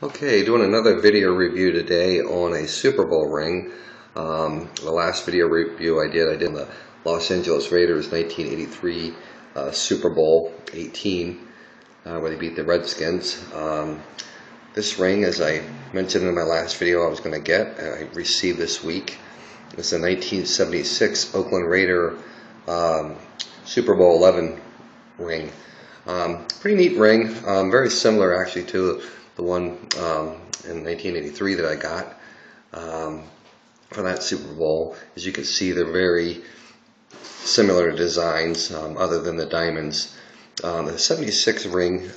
Okay, doing another video review today on a Super Bowl ring. The last video review I did on the Los Angeles Raiders 1983 Super Bowl 18, where they beat the Redskins. This ring, as I mentioned in my last video I was going to get, I received this week. It's a 1976 Oakland Raider Super Bowl 11 ring. Pretty neat ring, very similar actually to the one in 1983 that I got for that Super Bowl. As you can see, they're very similar designs other than the diamonds. The 76 ring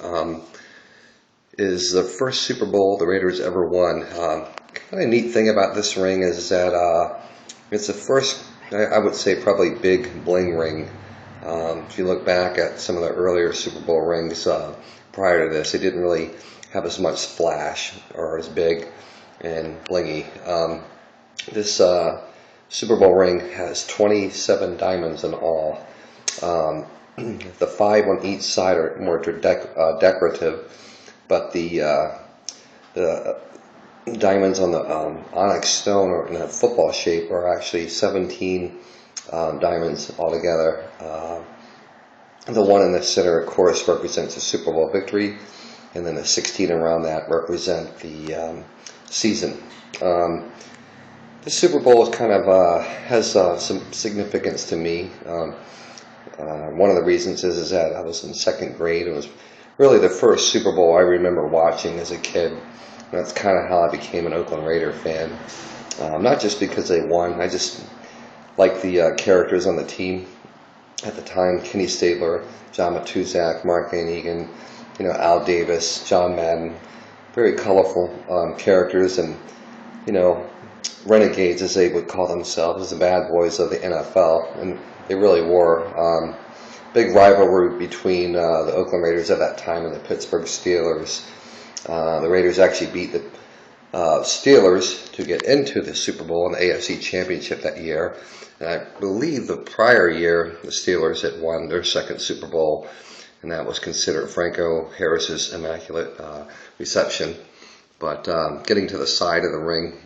is the first Super Bowl the Raiders ever won. Kind of neat thing about this ring is that it's the first, I would say, probably big bling ring. If you look back at some of the earlier Super Bowl rings prior to this, they didn't really have as much splash or as big and blingy. This Super Bowl ring has 27 diamonds in all. The 5 on each side are more decorative, but the diamonds on the onyx stone or in a football shape are actually 17 diamonds altogether. The one in the center, of course, represents a Super Bowl victory, and then the 16 around that represent the season. The Super Bowl is kind of has some significance to me. One of the reasons is that I was in second grade. It was really the first Super Bowl I remember watching as a kid. And that's kind of how I became an Oakland Raider fan. Not just because they won. I just like the characters on the team at the time: Kenny Stabler, John Matuszak, Mark Van Egan, Al Davis, John Madden. Very colorful characters, and renegades, as they would call themselves, the bad boys of the NFL, and they really were. Big rivalry between the Oakland Raiders at that time and the Pittsburgh Steelers. The Raiders actually beat the Steelers to get into the Super Bowl and the AFC Championship that year. And I believe the prior year the Steelers had won their second Super Bowl, and that was considered Franco Harris's immaculate reception. But getting to the side of the ring,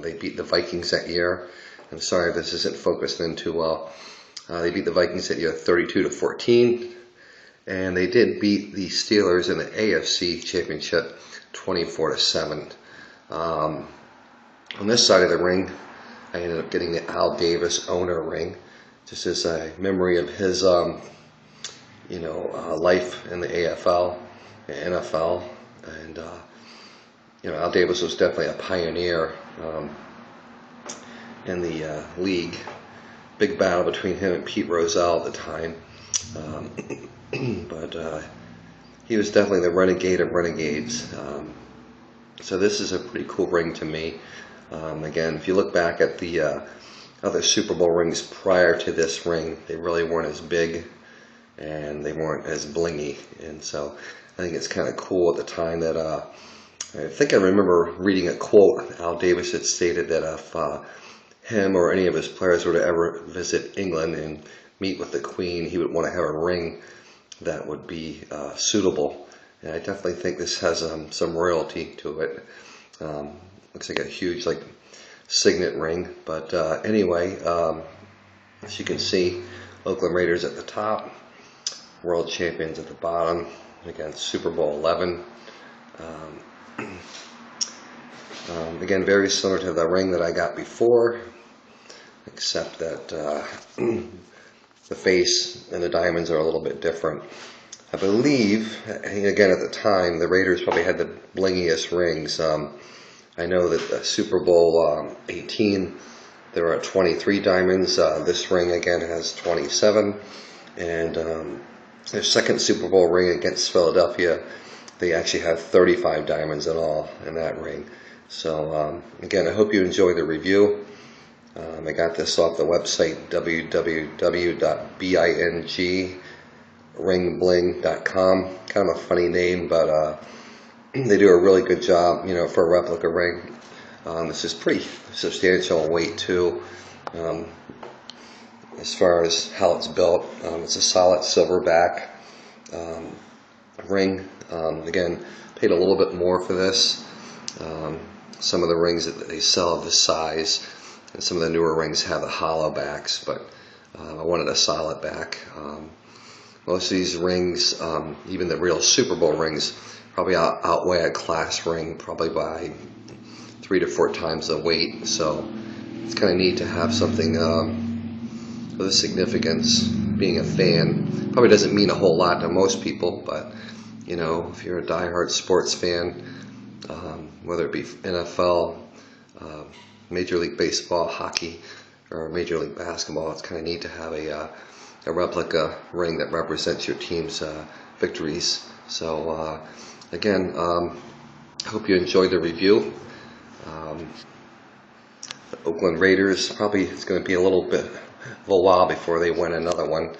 they beat the Vikings that year. I'm sorry if this isn't focused in too well. They beat the Vikings that year 32-14, and they did beat the Steelers in the AFC Championship 24-7. On this side of the ring, I ended up getting the Al Davis owner ring, just as a memory of his, life in the AFL, the NFL, and Al Davis was definitely a pioneer in the league. Big battle between him and Pete Rozelle at the time, but he was definitely the renegade of renegades. So this is a pretty cool ring to me. Again, if you look back at the other Super Bowl rings prior to this ring, they really weren't as big and they weren't as blingy. And so I think it's kind of cool at the time that I think I remember reading a quote. Al Davis had stated that if him or any of his players were to ever visit England and meet with the Queen, he would want to have a ring that would be suitable. And I definitely think this has some royalty to it. Looks like a huge signet ring. But anyway, as you can see, Oakland Raiders at the top, world champions at the bottom. Again, Super Bowl 11. Again, very similar to the ring that I got before, except that the face and the diamonds are a little bit different. I believe, again, at the time, the Raiders probably had the blingiest rings. I know that the Super Bowl 18, there are 23 diamonds. This ring, again, has 27. And their second Super Bowl ring against Philadelphia, they actually have 35 diamonds in all in that ring. So, again, I hope you enjoy the review. I got this off the website, www.bingbling.com. Kind of a funny name, but they do a really good job, for a replica ring. This is pretty substantial in weight, too. As far as how it's built, it's a solid silver back. ring. Again, paid a little bit more for this. Some of the rings that they sell of this size, and some of the newer rings have the hollow backs, but I wanted a solid back. Most of these rings, even the real Super Bowl rings, probably outweigh a class ring probably by 3 to 4 times the weight. So it's kind of neat to have something with a significance. Being a fan probably doesn't mean a whole lot to most people, but you know, if you're a diehard sports fan, whether it be NFL, Major League Baseball, hockey, or Major League Basketball, it's kind of neat to have a replica ring that represents your team's victories. So again, I hope you enjoyed the review. The Oakland Raiders, probably it's going to be a little while before they win another one.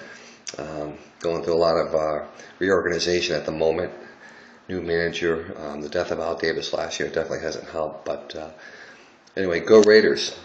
Going through a lot of reorganization at the moment. New manager, the death of Al Davis last year definitely hasn't helped. But anyway, go Raiders.